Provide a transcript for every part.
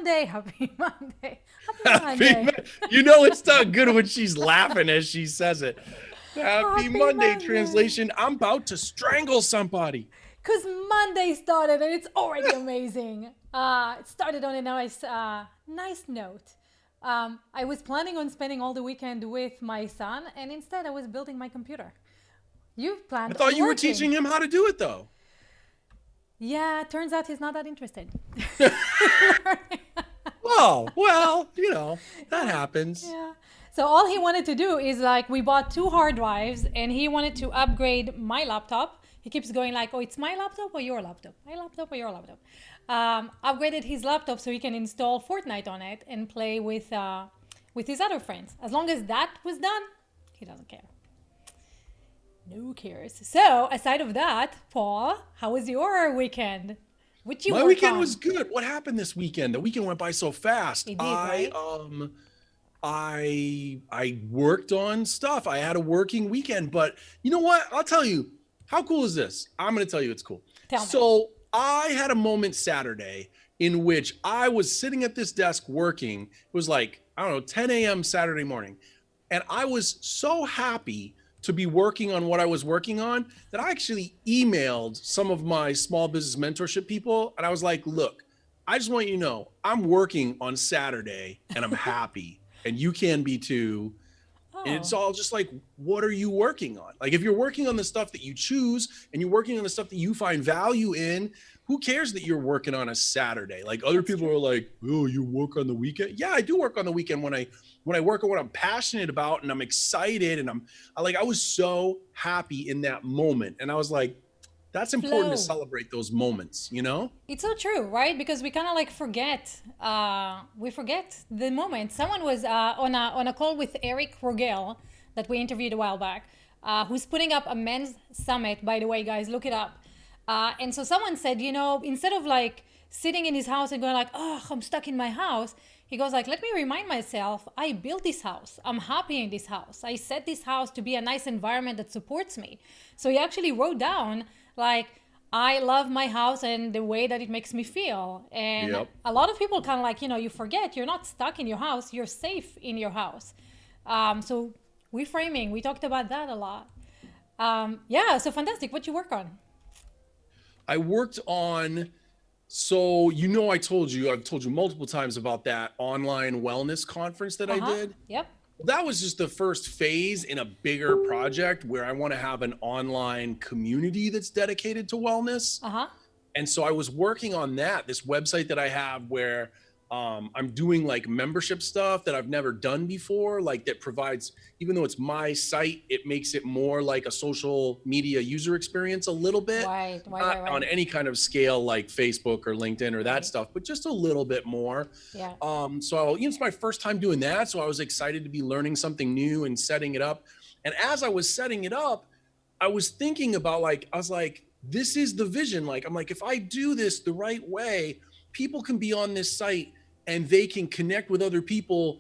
Monday. Happy Monday. Happy Happy, Monday. you know it's not good when she's laughing as she says it. Happy Happy Monday. Monday. Translation: I'm about to strangle somebody. Because Monday started and it's already amazing. It started on a nice note. I was planning on spending all the weekend with my son, and instead I was building my computer. You've I planned thought on you were working. teaching him how to do it though. Yeah, turns out he's not that interested. Oh, well, that Yeah, happens. yeah. So all he wanted to do is like we bought two hard drives and he wanted to upgrade my laptop. He keeps going like, "Oh, it's my laptop or your laptop? My laptop or your laptop?" Upgraded his laptop so he can install Fortnite on it and play with his other friends. As long as that was done, he doesn't care. No cares. So aside of that, Paul, how was your weekend? What you My work weekend was on? good. What happened this weekend? The weekend went by so fast. It did, I right? I worked on stuff. I had a working weekend, but you know what? I'll tell you. How cool is this? I'm going to tell you it's cool. Tell me. So, I had a moment Saturday in which I was sitting at this desk working. It was like, I don't know, 10 a.m. Saturday morning. And I was so happy to be working on what I was working on that I actually emailed some of my small business mentorship people. And I was like, look, I just want you to know I'm working on Saturday and I'm happy. And you can be too. And it's Oh, all just like, what are you working on? Like, if you're working on the stuff that you choose and you're working on the stuff that you find value in, who cares that you're working on a Saturday? Like, other that's people true. are like, oh, you work on the weekend? Yeah, I do work on the weekend when I work on what I'm passionate about and I'm excited and I was so happy in that moment. And I was like, that's important to Flow. celebrate those moments, you know? It's so true, right? Because we kind of like forget. We forget the moment. Someone was on a call with Eric Rogel that we interviewed a while back, who's putting up a men's summit. By the way, guys, look it up. And so someone said, instead of like sitting in his house and going like, "Oh, I'm stuck in my house," he goes like, "Let me remind myself, I built this house. I'm happy in this house. I set this house to be a nice environment that supports me." So he actually wrote down like, I love my house and the way that it makes me feel. And Yep. a lot of people kind of like, you forget you're not stuck in your house, you're safe in your house. So reframing, we talked about that a lot. Yeah, so fantastic. What you work on? I worked on So, I've told you multiple times about that online wellness conference that Uh I huh. did. Yep. That was just the first phase in a bigger project where I want to have an online community that's dedicated to wellness. Uh huh. And so I was working on this website that I have where I'm doing like membership stuff that I've never done before, like that provides, even though it's my site, it makes it more like a social media user experience a little bit, Right. Right. not Right. on Right. any kind of scale like Facebook or LinkedIn or that Right. stuff, but just a little bit more. Yeah. It's my first time doing that. So I was excited to be learning something new and setting it up. And as I was setting it up, I was thinking about I was like, this is the vision. Like, I'm like, if I do this the right way, people can be on this site and they can connect with other people.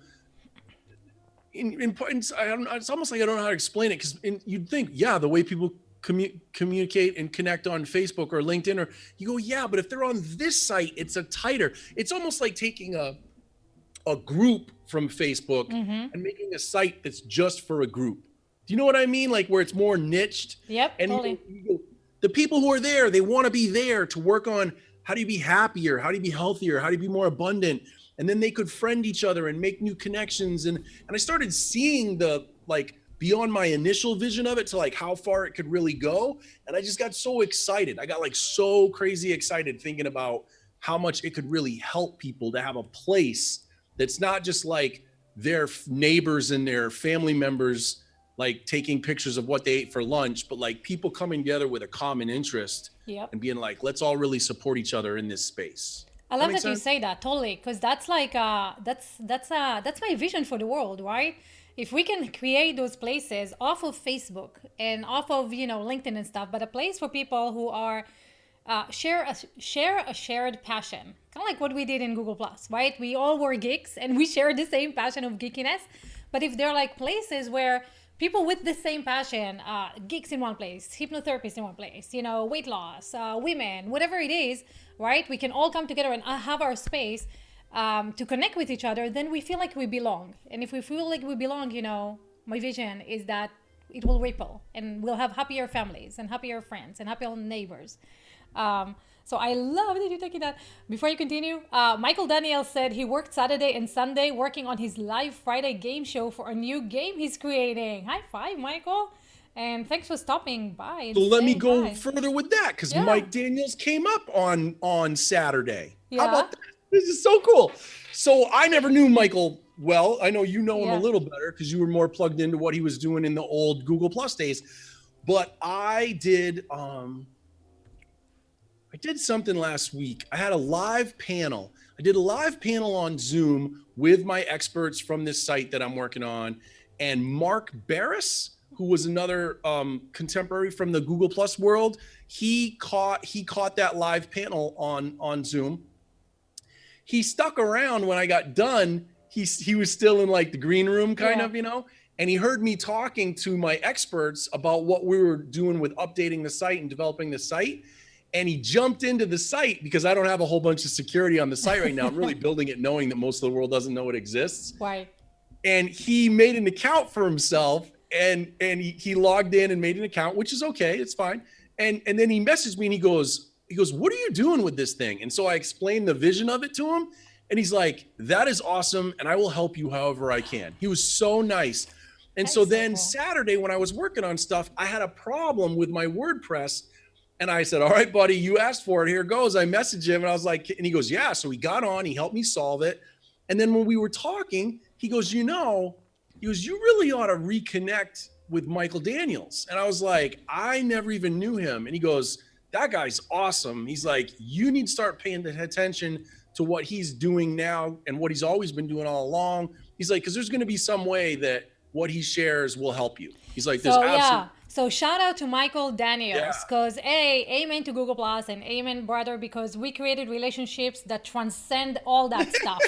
It's almost like I don't know how to explain it because you'd think, yeah, the way people communicate and connect on Facebook or LinkedIn, or you go, yeah, but if they're on this site, it's almost like taking a group from Facebook Mm-hmm. and making a site that's just for a group. Do you know what I mean? Like where it's more niched Yep. and Totally. the people who are there, they want to be there to work on how do you be happier? How do you be healthier? How do you be more abundant? And then they could friend each other and make new connections. And I started seeing the like beyond my initial vision of it to like how far it could really go. And I just got so excited. I got like so crazy excited thinking about how much it could really help people to have a place that's not just like their neighbors and their family members like taking pictures of what they ate for lunch, but like people coming together with a common interest Yep. and being like, let's all really support each other in this space. I That love makes that you sense? say that totally, because that's like that's my vision for the world, right? If we can create those places off of Facebook and off of LinkedIn and stuff, but a place for people who are share a shared passion, kind of like what we did in Google Plus, right? We all were geeks and we share the same passion of geekiness, but if they're like places where people with the same passion, geeks in one place, hypnotherapists in one place, weight loss, women, whatever it is, right? We can all come together and have our space. to connect with each other, then we feel like we belong. And if we feel like we belong, my vision is that it will ripple and we'll have happier families and happier friends and happier neighbors. So I love that you're taking that. Before you continue, Michael Daniel said he worked Saturday and Sunday working on his live Friday game show for a new game he's creating. High five, Michael. And thanks for stopping by and So let me saying go hi. further with that, because Yeah. Mike Daniels came up on Saturday. How Yeah. about that? This is so cool. So I never knew Michael well. I know you know him a Yeah. little better because you were more plugged into what he was doing in the old Google Plus days. But I did something last week. I had a live panel. I did a live panel on Zoom with my experts from this site that I'm working on, and Mark Barris, who was another contemporary from the Google Plus world. He caught that live panel on Zoom. He stuck around when I got done. He was still in like the green room kind of, and he heard me talking to my experts about what we were doing with updating the site and developing the site. And he jumped into the site because I don't have a whole bunch of security on the site right now. I'm really building it knowing that most of the world doesn't know it exists. Right. And he made an account for himself, and he logged in and made an account, which is okay. It's fine. And then he messaged me and he goes, what are you doing with this thing? And so I explained the vision of it to him. And he's like, that is awesome. And I will help you however I can. He was so nice. And That's so so then cool. Saturday, when I was working on stuff, I had a problem with my WordPress. And I said, all right, buddy, you asked for it. Here goes. I messaged him and I was like, and he goes, yeah. So he got on, he helped me solve it. And then when we were talking, he goes, you really ought to reconnect with Michael Daniels. And I was like, I never even knew him. And he goes, that guy's awesome. He's like, you need to start paying attention to what he's doing now and what he's always been doing all along. He's like, because there's going to be some way that what he shares will help you. He's like, So yeah. So shout out to Michael Daniels, Yeah. because amen to Google Plus and amen, brother, because we created relationships that transcend all that stuff.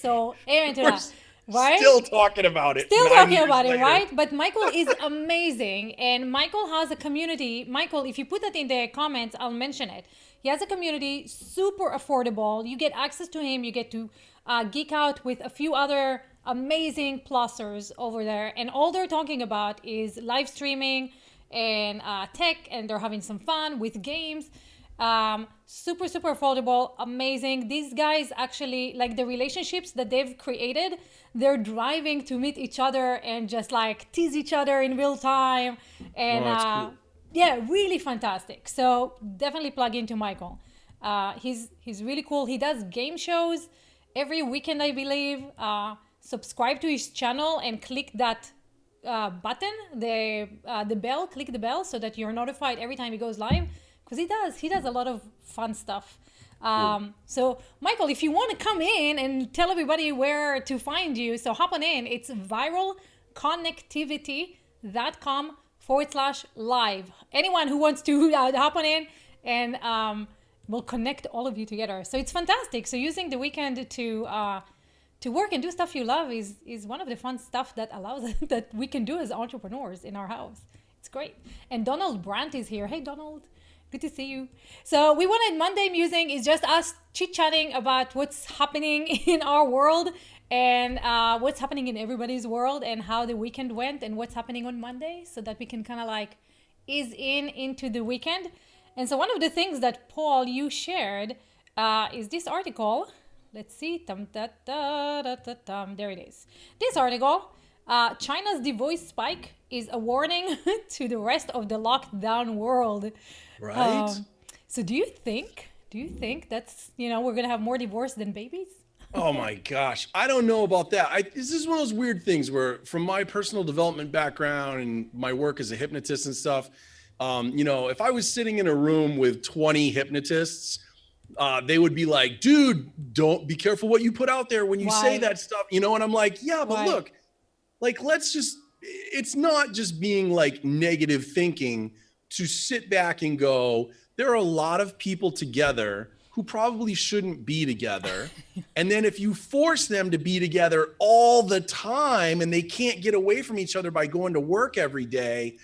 So amen to that. Right? Still talking about it. Still 9 talking years about it, later. right? But Michael is amazing. And Michael has a community. Michael, if you put that in the comments, I'll mention it. He has a community, super affordable. You get access to him. You get to geek out with a few other amazing plussers over there. And all they're talking about is live streaming and tech. And they're having some fun with games. Super affordable, amazing. These guys actually, like, the relationships that they've created, they're driving to meet each other and just like tease each other in real time. And that's cool. yeah, really fantastic. So definitely plug into Michael. He's really cool. He does game shows every weekend, I believe. Subscribe to his channel and click that button, the bell, click the bell so that you're notified every time he goes live, because he does a lot of fun stuff. So Michael, if you want to come in and tell everybody where to find you, so hop on in. It's viralconnectivity.com/live. Anyone who wants to hop on in, and we'll connect all of you together. So it's fantastic. So using the weekend to work and do stuff you love is one of the fun stuff that allows that we can do as entrepreneurs in our house. It's great. And Donald Brandt is here. Hey, Donald. Good to see you. So we wanted Monday Musing is just us chit-chatting about what's happening in our world and what's happening in everybody's world and how the weekend went and what's happening on Monday, so that we can kind of like ease into the weekend. And so one of the things that Paul, you shared is this article. Let's see. There it is. This article, China's devoice spike is a warning to the rest of the lockdown world. Right. So do you think that's, we're going to have more divorce than babies? Oh my gosh. I don't know about that. This is one of those weird things where, from my personal development background and my work as a hypnotist and stuff, if I was sitting in a room with 20 hypnotists, they would be like, dude, don't be careful what you put out there when you say that stuff, and I'm like, yeah, but look, like, it's not just being like negative thinking to sit back and go, there are a lot of people together who probably shouldn't be together. And then if you force them to be together all the time and they can't get away from each other by going to work every day,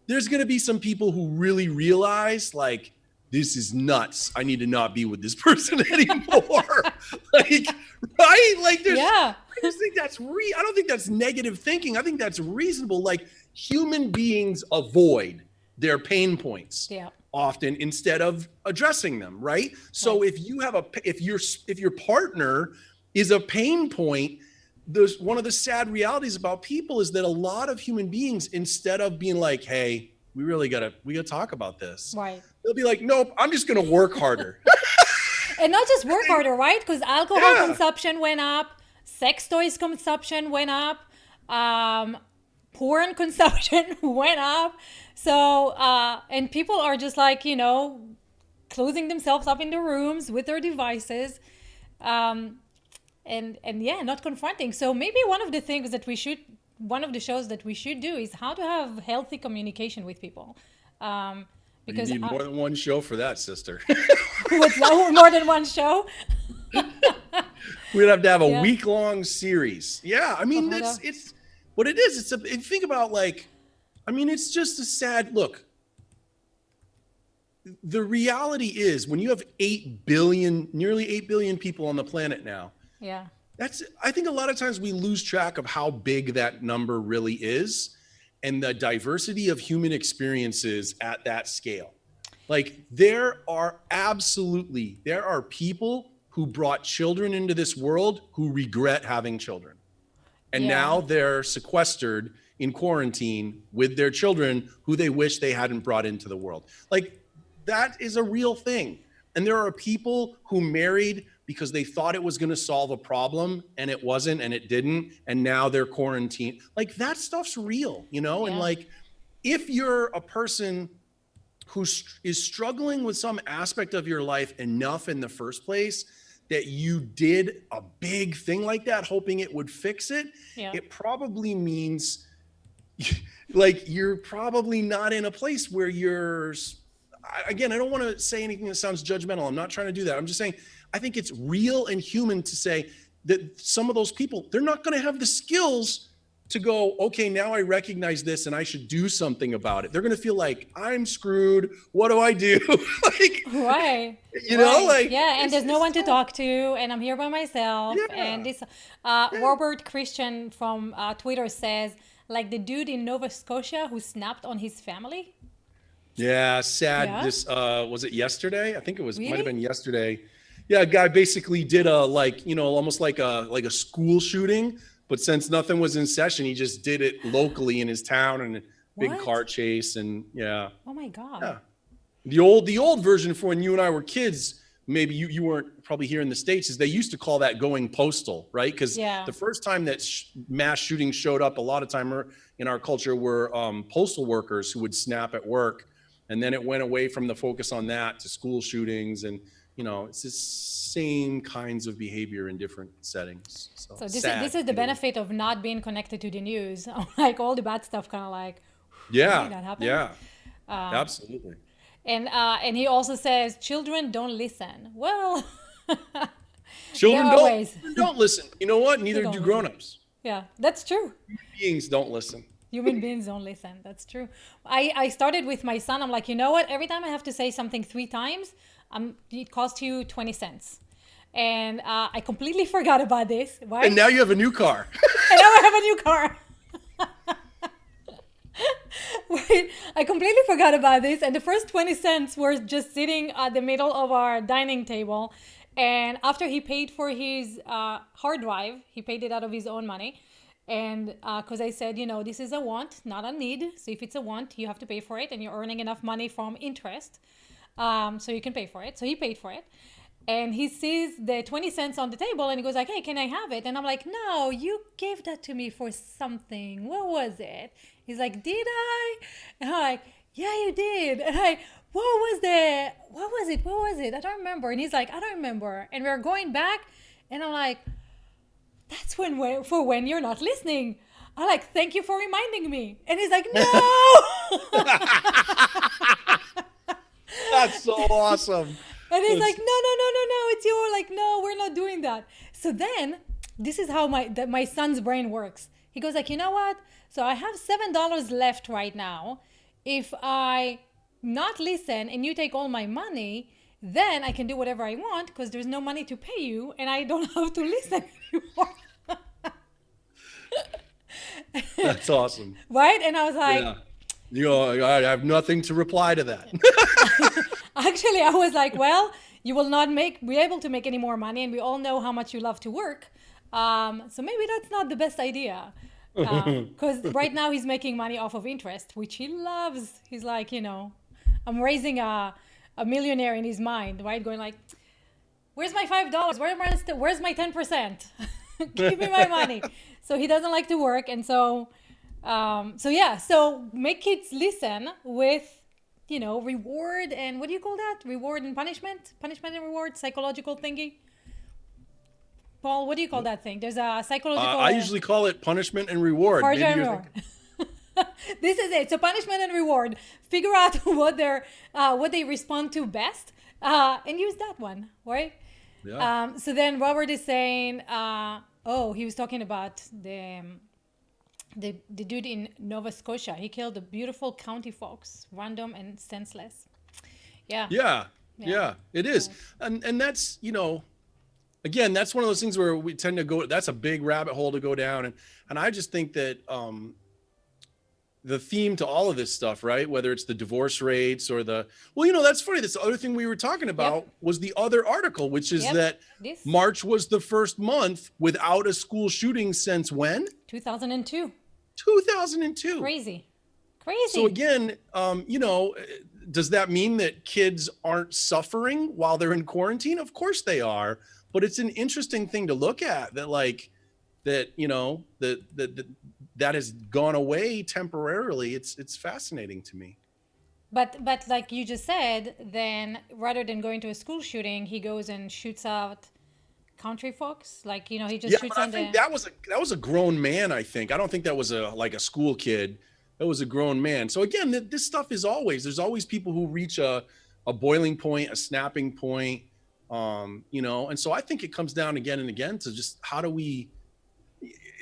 there's going to be some people who really realize, like, this is nuts. I need to not be with this person anymore. Like, right? Like there's Yeah. I just think that's I don't think that's negative thinking. I think that's reasonable. Like human beings avoid their pain points Yeah. often instead of addressing them, right? So Right. if you have if your partner is a pain point, there's one of the sad realities about people is that a lot of human beings, instead of being like, hey, we gotta talk about this, Right. they'll be like, nope, I'm just gonna work harder. And not just work harder, right? Because alcohol Yeah. consumption went up, sex toys consumption went up, um, porn consumption went up. So, and people are just like, closing themselves up in their rooms with their devices. Um, and yeah, not confronting. So maybe one of the shows that we should do is how to have healthy communication with people. Um, You because need more than one show for that, sister. what's more than one show? We'd have to have a Yeah. week-long series. Yeah, I mean, Oh, no. it's what it is. Think about like, I mean, it's just a sad look. The reality is when you have 8 billion, nearly 8 billion people on the planet now, Yeah. I think a lot of times we lose track of how big that number really is and the diversity of human experiences at that scale. Like there are people who brought children into this world who regret having children. And Yeah. now they're sequestered in quarantine with their children who they wish they hadn't brought into the world. Like that is a real thing. And there are people who married because they thought it was going to solve a problem and it wasn't and it didn't. And now they're quarantined. Like that stuff's real, you know? And Yeah. like if you're a person who is struggling with some aspect of your life enough in the first place that you did a big thing like that, hoping it would fix it, Yeah. it probably means like you're probably not in a place where again, I don't want to say anything that sounds judgmental. I'm not trying to do that. I'm just saying, I think it's real and human to say that some of those people, they're not going to have the skills to go, okay, now I recognize this and I should do something about it. They're going to feel like I'm screwed. What do I do? Like, Right. know, Right. like Yeah. And there's no it's one to tough. talk to, and I'm here by myself. And Yeah. this, Robert Christian from Twitter says, like the dude in Nova Scotia who snapped on his family. Yeah, sad. Yeah. This was it yesterday? I think might have Really? been yesterday. Yeah, a guy basically did a like, almost like a school shooting, but since nothing was in session, he just did it locally in his town and a big What? car chase and yeah. Oh my God. Yeah. The old version for when you and I were kids, maybe you weren't probably here in the States, is they used to call that going postal, right? Because Yeah. the first time that mass shootings showed up, a lot of time in our culture were postal workers who would snap at work. And then it went away from the focus on that to school shootings. And, it's the same kinds of behavior in different settings. So So sad. this is the benefit of not being connected to the news. Like all the bad stuff, kind of like, really, Yeah. that happened. Yeah. Absolutely. And he also says children don't listen. Well, there Children are don't, ways. children don't listen. You know what? Neither don't do listen. grown-ups. Yeah, that's true. Beings don't listen. Human beings don't listen. That's true. I started with my son. I'm like, you know what? Every time I have to say something 3 times, it costs you 20 cents. And I completely forgot about this, right? And now you have a new car. And now I have a new car. Wait, I completely forgot about this. And the first 20 cents were just sitting at the middle of our dining table. And after he paid for his hard drive, he paid it out of his own money. And because I said, this is a want, not a need. So if it's a want, you have to pay for it. And you're earning enough money from interest. So you can pay for it. So he paid for it. And he sees the 20 cents on the table and he goes like, hey, can I have it? And I'm like, no, you gave that to me for something. What was it? He's like, did I? And I'm like, yeah, you did. And what was it? I don't remember. And he's like, I don't remember. And we're going back and I'm like, that's for when you're not listening. I'm like, thank you for reminding me. And he's like, no. That's so awesome. And he's like, no, it's your, like, no, we're not doing that. So then, this is how my son's brain works. He goes like, you know what? So I have $7 left right now. If I not listen and you take all my money, then I can do whatever I want because there's no money to pay you and I don't have to listen anymore. That's awesome. Right? And I was like, Yeah. I have nothing to reply to that. actually, I was like, well, you will not be able to make any more money, and we all know how much you love to work. So maybe that's not the best idea. Because right now he's making money off of interest, which he loves. He's like, I'm raising a millionaire in his mind, right? Going like, where's my $5? Where's my 10%? Give me my money. So he doesn't like to work, and so yeah. So make kids listen with reward and what do you call that? Reward and punishment and reward, psychological thingy. Paul, what do you call that thing? There's a psychological. I usually call it punishment and reward. Maybe Punishment and you're reward. thinking, This is it. So punishment and reward. Figure out what they respond to best, and use that one, right? yeah. So then Robert is saying, he was talking about the dude in Nova Scotia. He killed a beautiful county fox, random and senseless. Yeah. Yeah. Yeah. Yeah, it is. And that's, again, that's one of those things where we tend to go, that's a big rabbit hole to go down. And I just think that the theme to all of this stuff, right? Whether it's the divorce rates or that's funny. That's the other thing we were talking about was the other article, which is that This March was the first month without a school shooting since when? 2002. 2002. Crazy. So again, does that mean that kids aren't suffering while they're in quarantine? Of course they are, but it's an interesting thing to look at that has gone away temporarily. It's fascinating to me. But like you just said, then rather than going to a school shooting, he goes and shoots out country folks. Like he just Yeah, shoots but I on think the. that was a grown man. I think I don't think that was a school kid. That was a grown man. So again, this stuff is there's always people who reach a boiling point, a snapping point, and so I think it comes down again and again to just how do we.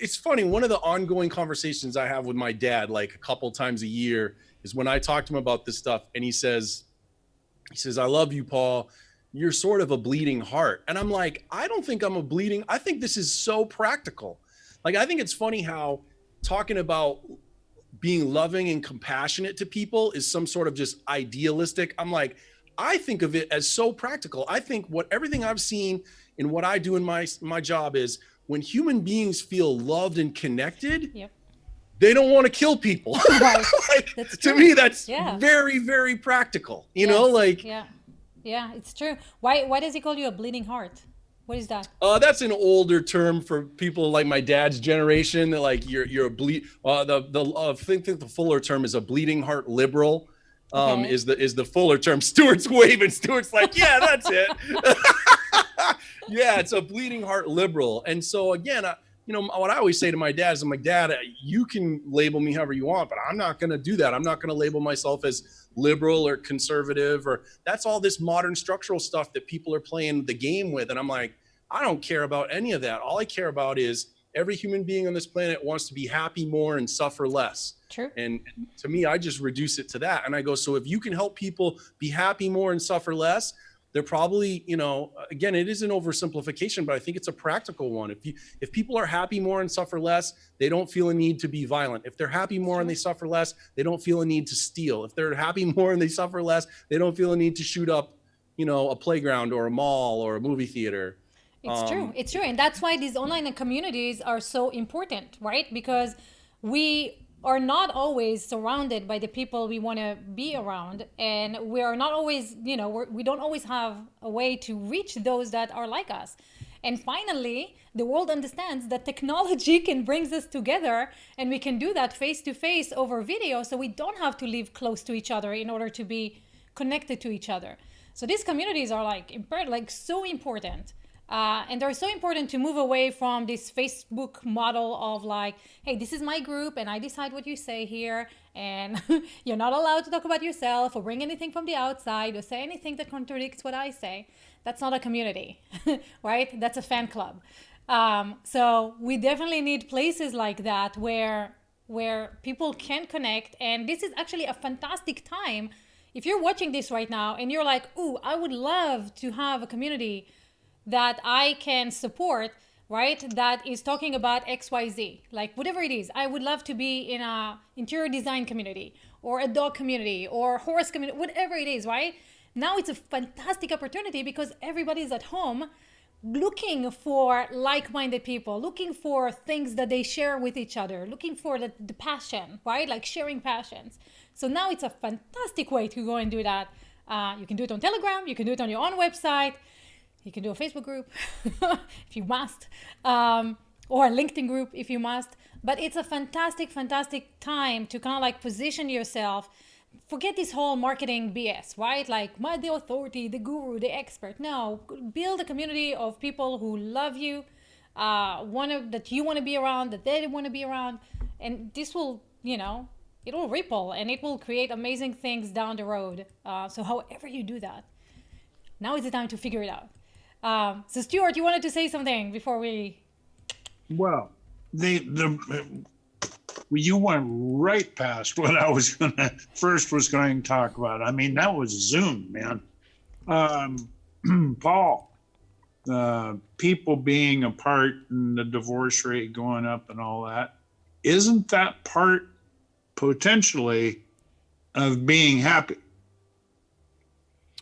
It's funny. One of the ongoing conversations I have with my dad, like a couple times a year, is when I talk to him about this stuff, and he says, "I love you, Paul. You're sort of a bleeding heart." And I'm like, I don't think I'm a bleeding. I think this is so practical. Like, I think it's funny how talking about being loving and compassionate to people is some sort of just idealistic. I'm like, I think of it as so practical. I think everything I've seen in what I do in my job is when human beings feel loved and connected, Yep. they don't want to kill people. Right. Like, That's to true. me, that's Yeah. very, very practical. Yeah, it's true. Why does he call you a bleeding heart? What is that? That's an older term for people like my dad's generation. That like you're a bleed. I think the fuller term is a bleeding heart liberal. Okay. Is the fuller term. Stuart's waving. Stuart's like, yeah, that's it. Yeah, it's a bleeding heart liberal. And so again, what I always say to my dad is, I'm like, Dad, you can label me however you want, but I'm not going to do that. I'm not going to label myself as liberal or conservative, or that's all this modern structural stuff that people are playing the game with. And I'm like, I don't care about any of that. All I care about is every human being on this planet wants to be happy more and suffer less. True. And to me, I just reduce it to that. And I go, so if you can help people be happy more and suffer less, they're probably, again, it is an oversimplification, but I think it's a practical one. If people are happy more and suffer less, they don't feel a need to be violent. If they're happy more and they suffer less, they don't feel a need to steal. If they're happy more and they suffer less, they don't feel a need to shoot up, a playground or a mall or a movie theater. It's true. It's true. And that's why these online communities are so important, right? Because we are not always surrounded by the people we want to be around. And we are not always, we don't always have a way to reach those that are like us. And finally, the world understands that technology can bring us together, and we can do that face to face over video. So we don't have to live close to each other in order to be connected to each other. So these communities are so important. And they're so important to move away from this Facebook model of like, hey, this is my group and I decide what you say here, and you're not allowed to talk about yourself or bring anything from the outside or say anything that contradicts what I say. That's not a community, right? That's a fan club. So we definitely need places like that where people can connect. And this is actually a fantastic time If you're watching this right now and you're like, ooh, I would love to have a community that I can support, right? That is talking about XYZ, like whatever it is. I would love to be in a interior design community or a dog community or horse community, whatever it is, right? Now it's a fantastic opportunity because everybody's at home looking for like-minded people, looking for things that they share with each other, looking for the passion, right? Like sharing passions. So now it's a fantastic way to go and do that. You can do it on Telegram, you can do it on your own website, you can do a Facebook group if you must, or a LinkedIn group if you must. But it's a fantastic, fantastic time to kind of like position yourself. Forget this whole marketing BS, right? Like, the authority, the guru, the expert. No, build a community of people who love you, that you want to be around, that they want to be around, and this will, it will ripple and it will create amazing things down the road. So, however you do that, now is the time to figure it out. So, Stuart, you wanted to say something before we? Well, you went right past what I was going to talk about. I mean, that was Zoom, man. Paul, people being apart and the divorce rate going up and all that, isn't that part potentially of being happy?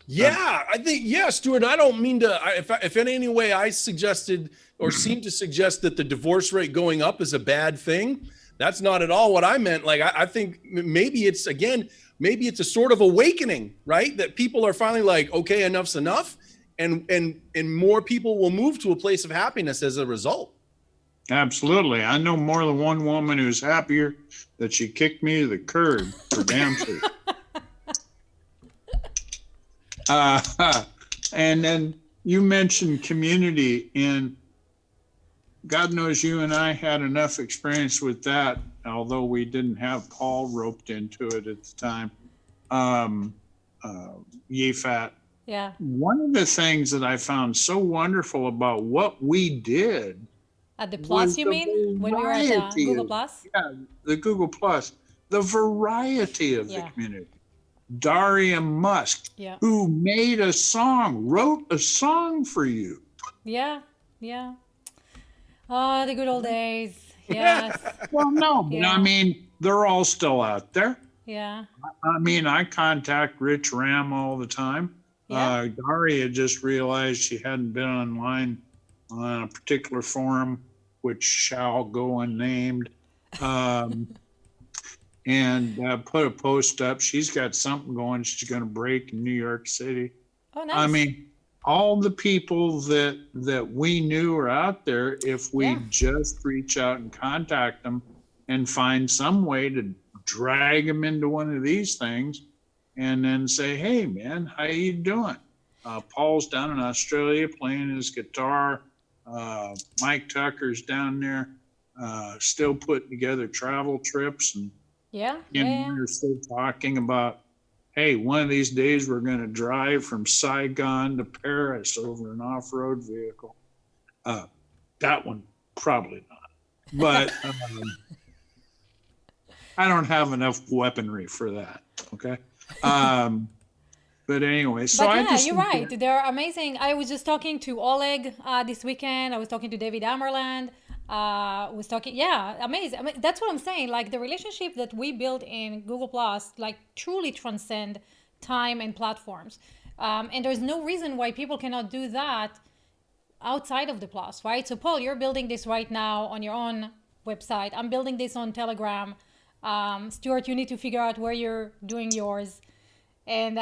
Yeah, I think, yeah, Stuart, I don't mean to, if in any way I suggested or seemed to suggest that the divorce rate going up is a bad thing, that's not at all what I meant. Like, I think maybe it's a sort of awakening, right? That people are finally like, okay, enough's enough. And more people will move to a place of happiness as a result. Absolutely. I know more than one woman who's happier that she kicked me to the curb for damn sure. And then you mentioned community, and God knows you and I had enough experience with that, although we didn't have Paul roped into it at the time. YFAT. Yeah. One of the things that I found so wonderful about what we did At the Plus, you mean? When we were at Google Plus? Yeah, the Google Plus. The variety of the community. Daria Musk, who made a song, wrote a song for you. Yeah. Oh, the good old days. Yes. Well, no, but I mean, they're all still out there. Yeah. I mean, I contact Rich Ram all the time. Daria just realized she hadn't been online on a particular forum, which shall go unnamed. And put a post up. She's got something going. She's going to break in New York City. Oh, nice. I mean, all the people that we knew are out there. If we just reach out and contact them and find some way to drag them into one of these things, and then say, "Hey, man, how you doing?" Paul's down in Australia playing his guitar. Mike Tucker's down there, still putting together travel trips and. We're still talking about, hey, one of these days we're going to drive from Saigon to Paris over an off-road vehicle. That one, probably not. But I don't have enough weaponry for that, okay? But anyway, so you're right. They're amazing. I was just talking to Oleg this weekend. I was talking to David Amerland. Amazing. I mean, that's what I'm saying. Like, the relationship that we build in Google Plus, like, truly transcend time and platforms. And there's no reason why people cannot do that outside of the Plus, right? So, Paul, you're building this right now on your own website. I'm building this on Telegram. Stuart, you need to figure out where you're doing yours. And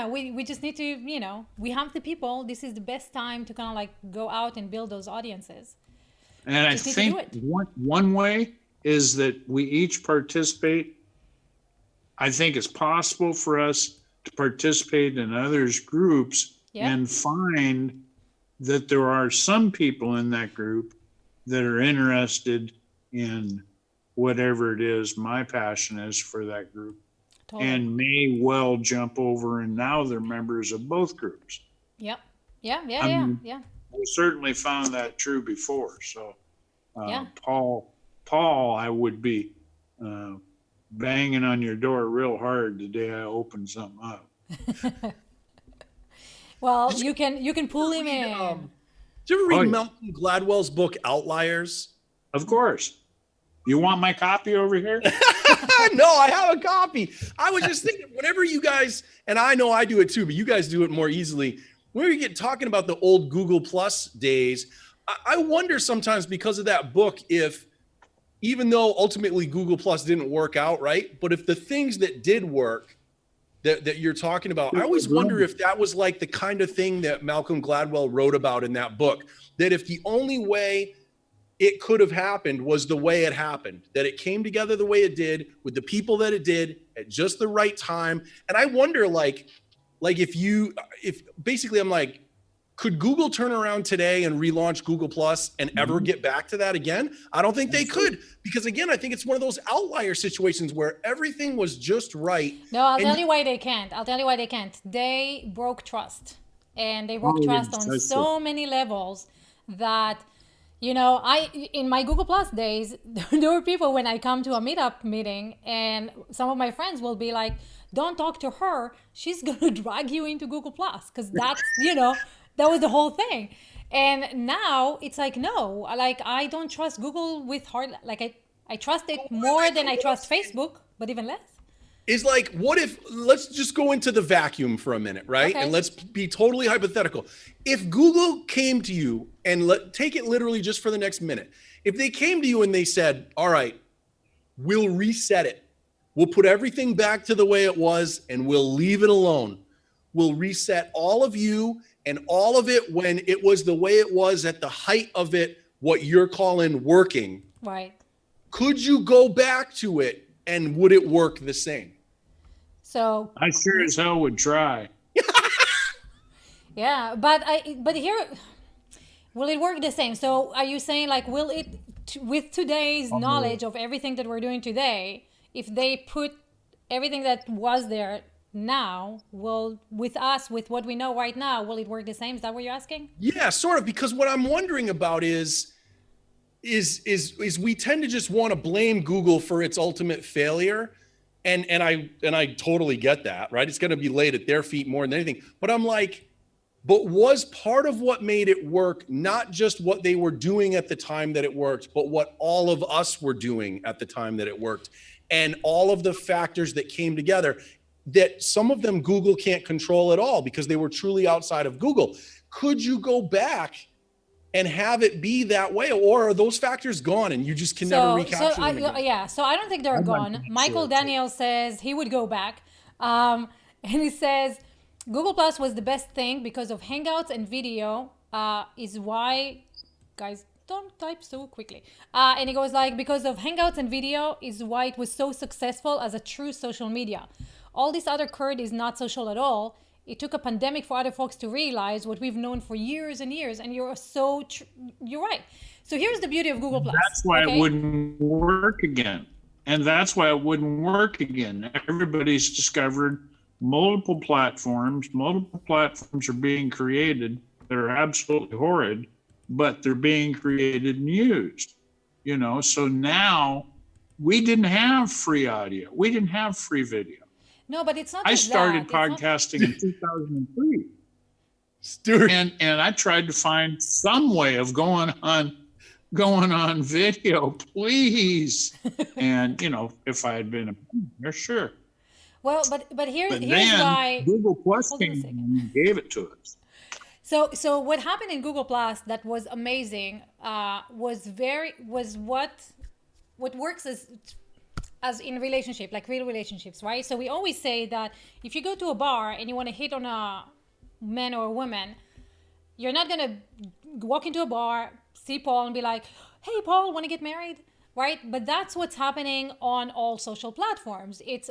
we just need to, we have the people. This is the best time to kind of like go out and build those audiences. And I think one way is that we each participate. I think it's possible for us to participate in others' groups and find that there are some people in that group that are interested in whatever it is my passion is for that group. Totally. And may well jump over, and now they're members of both groups. Yeah. We certainly found that true before. So, Paul, I would be banging on your door real hard the day I open something up. Well, Did you can pull him read, in. did you ever Oh, read yeah. Malcolm Gladwell's book Outliers? Of course. You want my copy over here? No, I have a copy. I was just thinking, whenever you guys, and I know I do it too, but you guys do it more easily. When we get talking about the old Google Plus days, I wonder sometimes because of that book, if even though ultimately Google Plus didn't work out, right? But if the things that did work that you're talking about, I always wonder if that was like the kind of thing that Malcolm Gladwell wrote about in that book, that if the only way it could have happened was the way it happened, that it came together the way it did with the people that it did at just the right time. And I wonder, like if basically I'm like, could Google turn around today and relaunch Google Plus and ever get back to that again? I don't think they could, because again, I think it's one of those outlier situations where everything was just right. No, I'll tell you why they can't. I'll tell you why they can't. They broke trust. And they broke trust on so many levels that, you know, in my Google Plus days, there were people when I come to a meetup meeting and some of my friends will be like, don't talk to her. She's going to drag you into Google Plus. Because that's, you know, that was the whole thing. And now it's like, no, like I don't trust Google with hard, like I trust it more than I trust Facebook, but even less. Is like, what if, let's just go into the vacuum for a minute, right? Okay. And let's be totally hypothetical. If Google came to you and take it literally just for the next minute, if they came to you and they said, all right, we'll reset it. We'll put everything back to the way it was and we'll leave it alone. We'll reset all of you and all of it when it was the way it was at the height of it, what you're calling working. Right. Could you go back to it and would it work the same? So I sure as hell would try. yeah, but here, will it work the same? So are you saying like, will it, with today's knowledge of everything that we're doing today, if they put everything that was there now, with us, with what we know right now, will it work the same? Is that what you're asking? Yeah, sort of, because what I'm wondering about is we tend to just want to blame Google for its ultimate failure. And I totally get that, right? It's going to be laid at their feet more than anything. But I'm like, but was part of what made it work not just what they were doing at the time that it worked, but what all of us were doing at the time that it worked, and all of the factors that came together, that some of them Google can't control at all because they were truly outside of Google. Could you go back and have it be that way, or are those factors gone and you just can never recapture them again? Yeah, so I don't think they're gone. Michael Daniel says he would go back, and he says Google Plus was the best thing because of Hangouts and video. Is why, guys, don't type so quickly. And he goes like, because of Hangouts and video is why it was so successful as a true social media. All this other crud is not social at all. It took a pandemic for other folks to realize what we've known for years and years. And you're you're right. So here's the beauty of Google Plus. That's why it wouldn't work again. And that's why it wouldn't work again. Everybody's discovered multiple platforms. Multiple platforms are being created that are absolutely horrid, but they're being created and used. You know, so now we didn't have free audio. We didn't have free video. No, but it's not. I started podcasting in 2003. Stuart. And I tried to find some way of going on video, please. And you know, if I had been a there, sure. Well, but here's then why Google Plus came and gave it to us. So what happened in Google Plus that was amazing was what works as in relationship, like real relationships, right? So we always say that if you go to a bar and you want to hit on a man or a woman, you're not gonna walk into a bar, see Paul and be like, hey Paul, want to get married, right? But that's what's happening on all social platforms. It's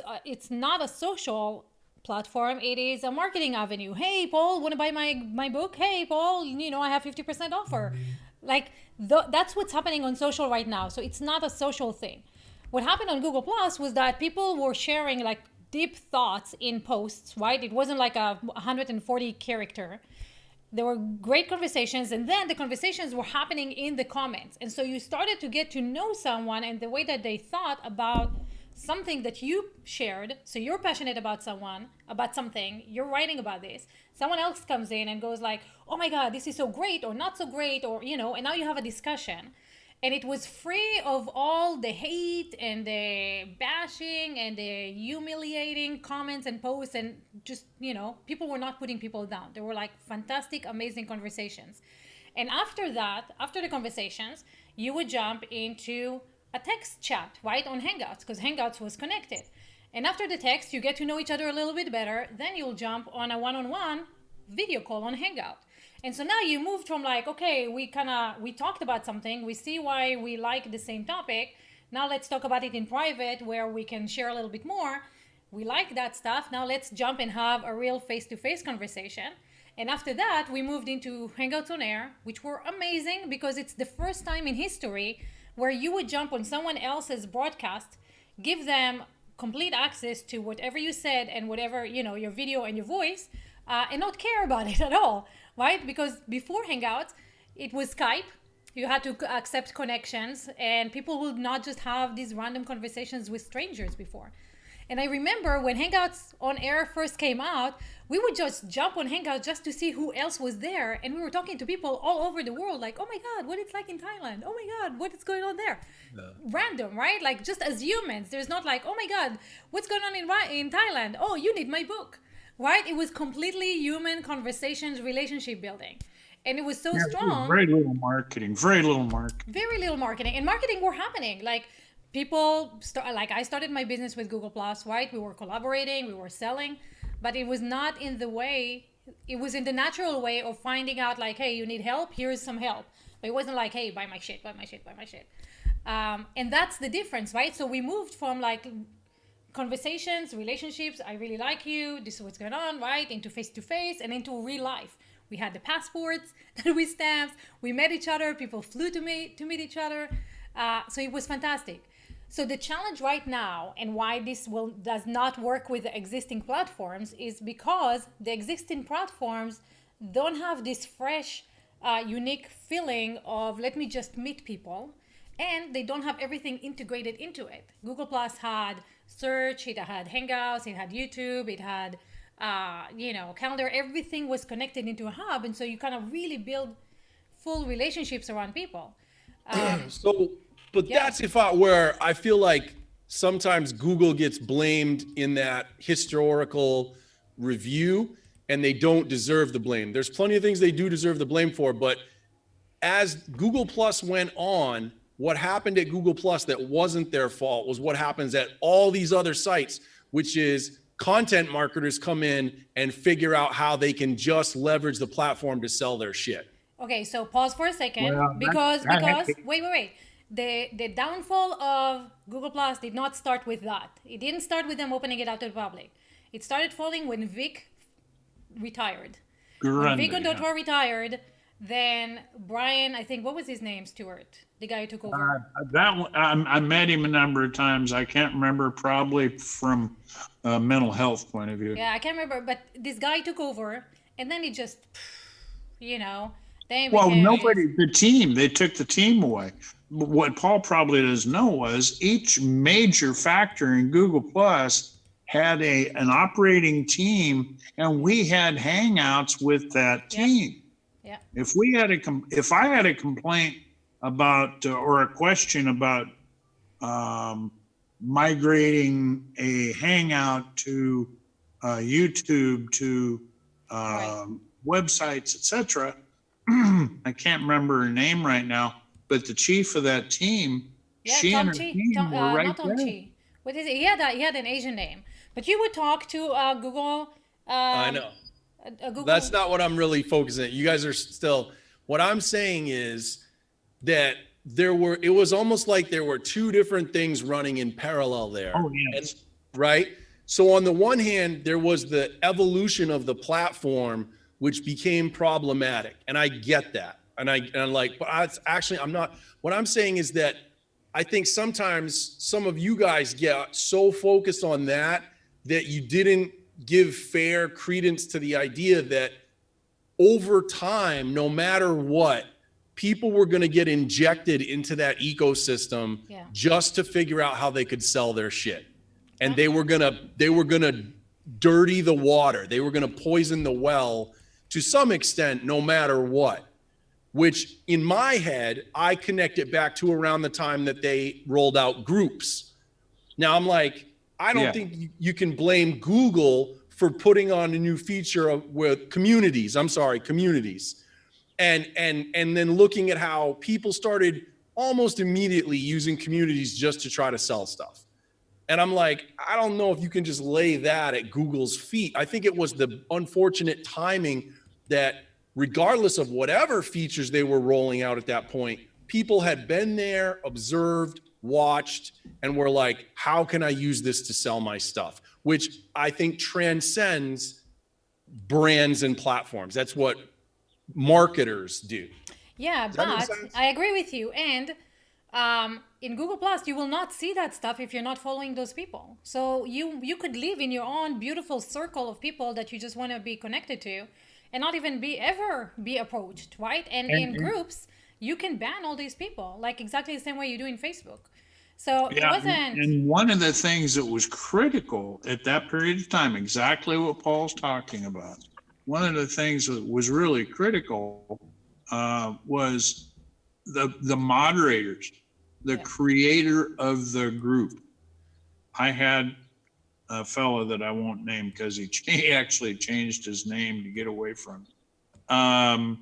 not a social platform, it is a marketing avenue. Hey Paul, want to buy my book? Hey Paul, you know, I have 50% offer. Like that's what's happening on social right now. So it's not a social thing. What happened on Google Plus was that people were sharing like deep thoughts in posts, right? It wasn't like a 140 character. There were great conversations, and then the conversations were happening in the comments. And so you started to get to know someone and the way that they thought about something that you shared. So you're passionate about someone, about something, you're writing about this. Someone else comes in and goes like, oh my God, this is so great or not so great, or, and now you have a discussion. And it was free of all the hate and the bashing and the humiliating comments and posts, and just, people were not putting people down. They were like fantastic, amazing conversations. And after that, after the conversations, you would jump into a text chat, right, on Hangouts, because Hangouts was connected. And after the text, you get to know each other a little bit better. Then you'll jump on a one-on-one video call on Hangout. And so now you moved from like, okay, we talked about something, we see why we like the same topic. Now let's talk about it in private where we can share a little bit more. We like that stuff. Now let's jump and have a real face-to-face conversation. And after that, we moved into Hangouts on Air, which were amazing because it's the first time in history where you would jump on someone else's broadcast, give them complete access to whatever you said and whatever, your video and your voice, and not care about it at all, right? Because before Hangouts, it was Skype. You had to accept connections, and people would not just have these random conversations with strangers before. And I remember when Hangouts on Air first came out, we would just jump on Hangouts just to see who else was there. And we were talking to people all over the world, like, oh my God, what it's like in Thailand. Oh my God, what is going on there? Yeah. Random, right? Like just as humans, there's not like, oh my God, what's going on in Thailand? Oh, you need my book, right? It was completely human conversations, relationship building. And it was so strong. Very little marketing, Very little marketing. And marketing were happening. Like, I started my business with Google Plus, right? We were collaborating, we were selling, but it was not in the way, it was in the natural way of finding out like, hey, you need help, here's some help. But it wasn't like, hey, buy my shit. And that's the difference, right? So we moved from like conversations, relationships, I really like you, this is what's going on, right? Into face-to-face and into real life. We had the passports that we stamped, we met each other, people flew to meet each other. So it was fantastic. So the challenge right now, and why this does not work with the existing platforms, is because the existing platforms don't have this fresh, unique feeling of let me just meet people, and they don't have everything integrated into it. Google Plus had search, it had Hangouts, it had YouTube, it had calendar. Everything was connected into a hub, and so you kind of really build full relationships around people. That's where I feel like sometimes Google gets blamed in that historical review, and they don't deserve the blame. There's plenty of things they do deserve the blame for, but as Google Plus went on, what happened at Google Plus that wasn't their fault was what happens at all these other sites, which is content marketers come in and figure out how they can just leverage the platform to sell their shit. Okay, so pause for a second, because wait. The downfall of Google Plus did not start with that. It didn't start with them opening it out to the public. It started falling when Vic retired. When Vic Gondotwa retired, then Brian, I think, what was his name, Stuart? The guy who took over. I met him a number of times. I can't remember, probably from a mental health point of view. Yeah, I can't remember, but this guy took over, and then it just, they they took the team away. What Paul probably doesn't know was each major factor in Google Plus had an operating team, and we had Hangouts with that team. Yeah. If I had a complaint about or a question about migrating a Hangout to YouTube to websites, etc., I can't remember her name right now. But the chief of that team, she and her team were right there. What is it? He had an Asian name. But you would talk to Google. I know. That's not what I'm really focusing on. You guys are still. What I'm saying is that it was almost like there were two different things running in parallel there. Oh, yes. Right? So on the one hand, there was the evolution of the platform, which became problematic. And I get that. And I'm like, but I'm not. What I'm saying is that I think sometimes some of you guys get so focused on that you didn't give fair credence to the idea that over time, no matter what, people were going to get injected into that ecosystem Yeah. just to figure out how they could sell their shit. And they were going to dirty the water. They were going to poison the well to some extent, no matter what, which in my head, I connect it back to around the time that they rolled out groups. Now I'm like, I don't think you can blame Google for putting on a new feature with communities. I'm sorry, communities. And then looking at how people started almost immediately using communities just to try to sell stuff. And I'm like, I don't know if you can just lay that at Google's feet. I think it was the unfortunate timing that regardless of whatever features they were rolling out at that point, people had been there, observed, watched, and were like, how can I use this to sell my stuff? Which I think transcends brands and platforms. That's what marketers do. Yeah, Does that make but sense? I agree with you. And in Google Plus, you will not see that stuff if you're not following those people. So you could live in your own beautiful circle of people that you just want to be connected to, and not even ever be approached, right? And in groups, you can ban all these people, like exactly the same way you do in Facebook. So it Yeah, wasn't. and one of the things that was critical at that period of time, exactly what Paul's talking about, one of the things that was really critical was the moderators, the Yeah. creator of the group. I had a fellow that I won't name because he actually changed his name to get away from it.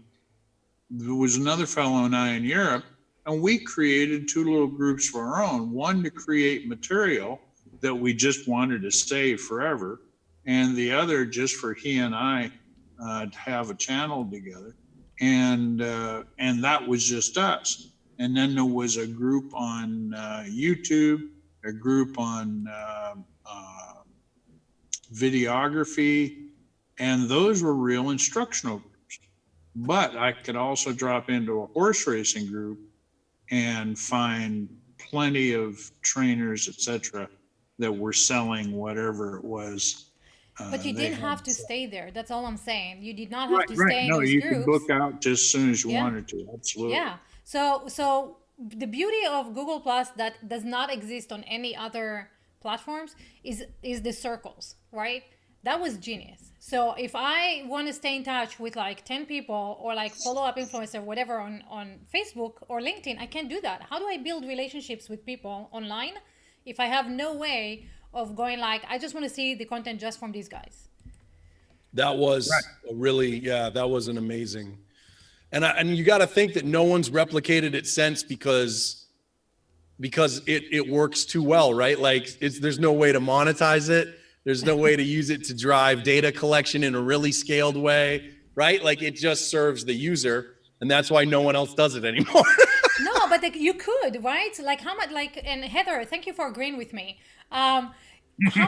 There was another fellow and I in Europe, and we created two little groups for our own. One to create material that we just wanted to save forever, and the other just for he and I to have a channel together. And that was just us. And then there was a group on YouTube, a group on videography, and those were real instructional groups. But I could also drop into a horse racing group and find plenty of trainers, etc., that were selling whatever it was. But you They didn't had. have to stay there. That's all I'm saying. You did not have Right, to right. stay in No, those you could book groups. out just as soon as you Yeah. wanted to. Absolutely. Yeah. So the beauty of Google Plus that does not exist on any other platforms is the circles, right? That was genius. So if I want to stay in touch with like 10 people or like follow up influencer, whatever on Facebook or LinkedIn, I can't do that. How do I build relationships with people online if I have no way of going like, I just want to see the content just from these guys? That Right. was a really, yeah, that was an amazing. And you got to think that no one's replicated it since because it works too well, right? Like there's no way to monetize it. There's no way to use it to drive data collection in a really scaled way, right? Like it just serves the user, and that's why no one else does it anymore. No, but like, you could, right? Like how much? Like, and Heather, thank you for agreeing with me. How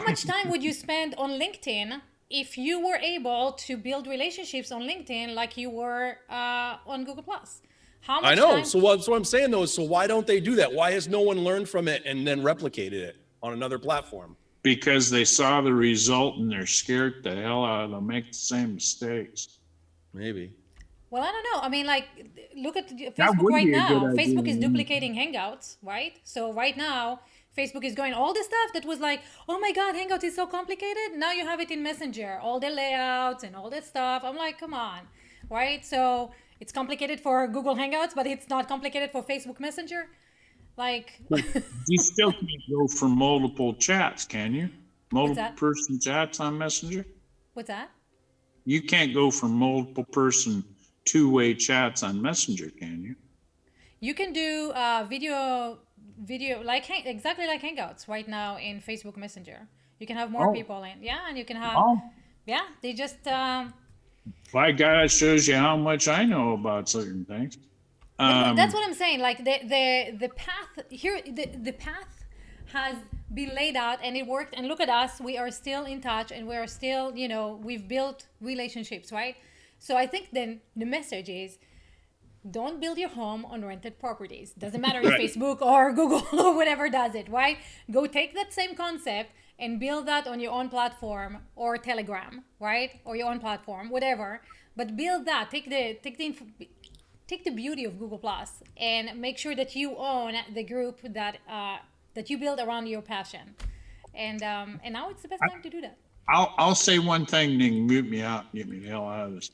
much time would you spend on LinkedIn if you were able to build relationships on LinkedIn like you were on Google Plus? How I much know. time? So what I'm saying though is, so why don't they do that? Why has no one learned from it and then replicated it on another platform? Because they saw the result and they're scared the hell out of them, make the same mistakes. Maybe. Well, I don't know. I mean, like, look at That Facebook would right be a good now. Facebook is idea. duplicating Hangouts, right? So right now, Facebook is going all the stuff that was like, oh my God, Hangouts is so complicated. Now you have it in Messenger, all the layouts and all that stuff. I'm like, come on, right? So it's complicated for Google Hangouts, but it's not complicated for Facebook Messenger. Like, But you still can't go for multiple chats, can you? what's Multiple that? person chats on Messenger? What's that? You can't go for multiple person two-way chats on Messenger, can you? You can do video like exactly like Hangouts right now in Facebook Messenger. You can have more Oh, people in, yeah, and you can have, oh, yeah. They just by God, it shows you how much I know about certain things. but that's Um, what I'm saying. Like the path here, the path has been laid out and it worked. And look at us, we are still in touch and we are still, we've built relationships, right? So I think then the message is, don't build your home on rented properties. Doesn't matter if right. Facebook or Google or whatever does it, right? Go take that same concept and build that on your own platform or Telegram, right? Or your own platform, whatever. But build that. Take the take the beauty of Google Plus and make sure that you own the group that you build around your passion. And now it's the best time to do that. I'll say one thing, and you can mute me out, get me the hell out of this,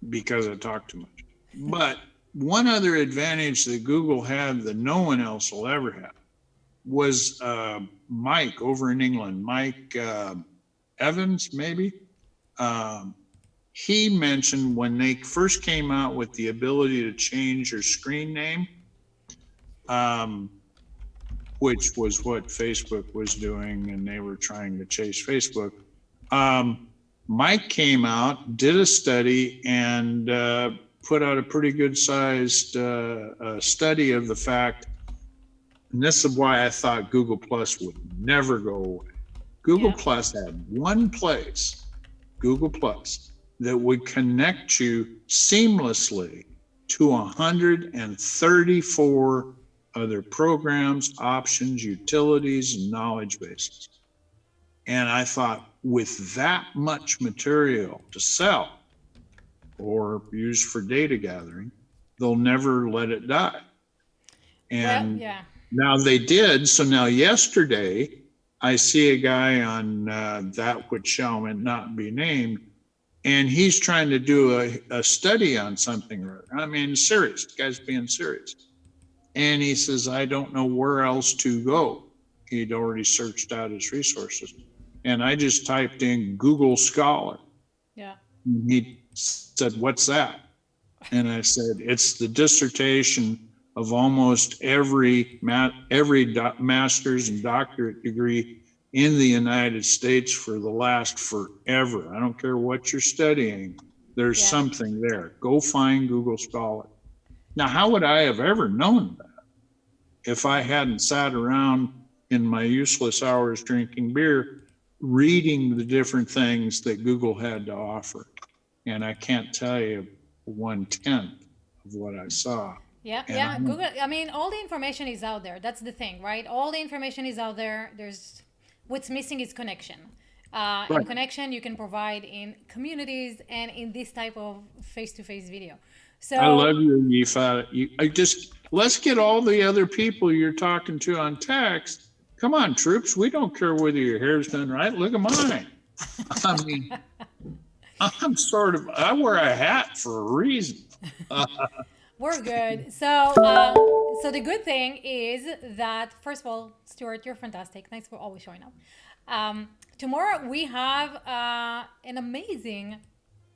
because I talk too much. But one other advantage that Google had that no one else will ever have was Mike over in England, Mike Evans, maybe. He mentioned when they first came out with the ability to change your screen name, which was what Facebook was doing, and they were trying to chase Facebook. Mike came out, did a study, and put out a pretty good sized study of the fact, and this is why I thought Google Plus would never go away. Google Plus had one place, Google Plus, that would connect you seamlessly to 134 other programs, options, utilities, and knowledge bases. And I thought, with that much material to sell or use for data gathering, they'll never let it die. And now they did. So now yesterday, I see a guy on that which shall not be named, and he's trying to do a study on something. I mean, serious. The guy's being serious. And he says, I don't know where else to go. He'd already searched out his resources. And I just typed in Google Scholar. Yeah. And he said, what's that? And I said, it's the dissertation of almost every master's and doctorate degree in the United States for the last forever. I don't care what you're studying. There's something there. Go find Google Scholar. Now, how would I have ever known that if I hadn't sat around in my useless hours drinking beer, reading the different things that Google had to offer? And I can't tell you 1/10 of what I saw. Yeah. Google, I mean, all the information is out there. That's the thing, right? All the information is out there. What's missing is connection. And connection you can provide in communities and in this type of face-to-face video. So I love you, Yifa. Let's get all the other people you're talking to on text. Come on, troops. We don't care whether your hair's done right. Look at mine. I mean, I wear a hat for a reason. We're good. So the good thing is that, first of all, Stuart, you're fantastic. Thanks for always showing up. Tomorrow we have an amazing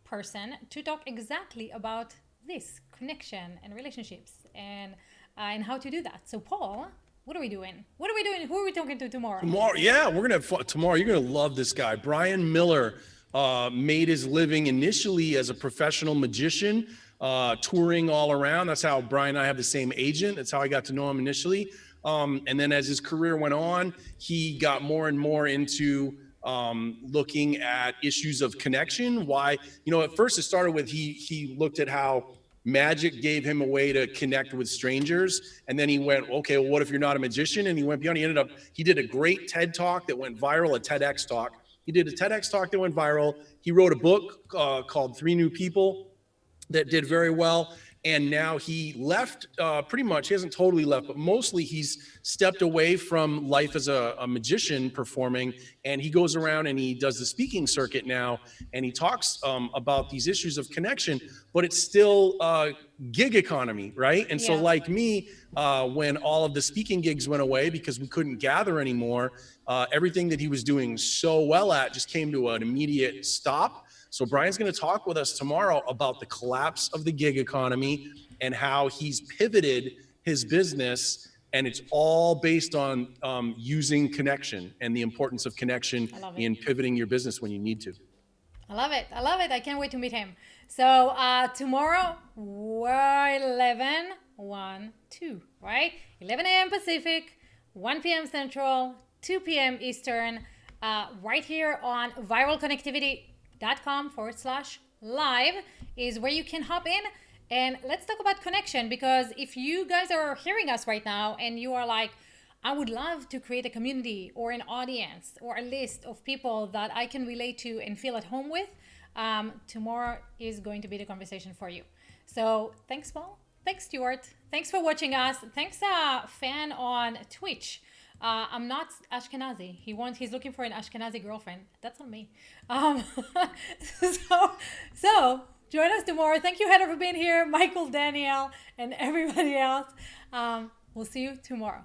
person to talk exactly about this connection and relationships and how to do that. So, Paul, what are we doing? Who are we talking to tomorrow? We're gonna have fun tomorrow. You're gonna love this guy. Brian Miller made his living initially as a professional magician, touring all around. That's how Brian and I have the same agent. That's how I got to know him initially. And then as his career went on, he got more and more into looking at issues of connection. Why, at first it started with he looked at how magic gave him a way to connect with strangers. And then he went, okay, well, what if you're not a magician? And he went beyond. He did a great TED talk that went viral, a TEDx talk. He did a TEDx talk that went viral. He wrote a book called 3 New People that did very well. And now he left pretty much, he hasn't totally left, but mostly he's stepped away from life as a magician performing. And he goes around and he does the speaking circuit now. And he talks about these issues of connection, but it's still gig economy, right? And so like me, when all of the speaking gigs went away because we couldn't gather anymore, everything that he was doing so well at just came to an immediate stop. So Brian's going to talk with us tomorrow about the collapse of the gig economy and how he's pivoted his business. And it's all based on using connection and the importance of connection in pivoting your business when you need to. I love it. I can't wait to meet him. So tomorrow, we're 1 2, right? 11 a.m. Pacific, 1 p.m. Central, 2 p.m. Eastern, right here on viralconnectivity.com/live is where you can hop in and let's talk about connection. Because if you guys are hearing us right now and you are like, I would love to create a community or an audience or a list of people that I can relate to and feel at home with, tomorrow is going to be the conversation for you. So thanks, Paul. Thanks, Stuart. Thanks for watching us. Thanks, fan on Twitch. I'm not Ashkenazi. He's looking for an Ashkenazi girlfriend. That's on me. So so join us tomorrow. Thank you, Heather, for being here. Michael, Danielle, and everybody else. We'll see you tomorrow.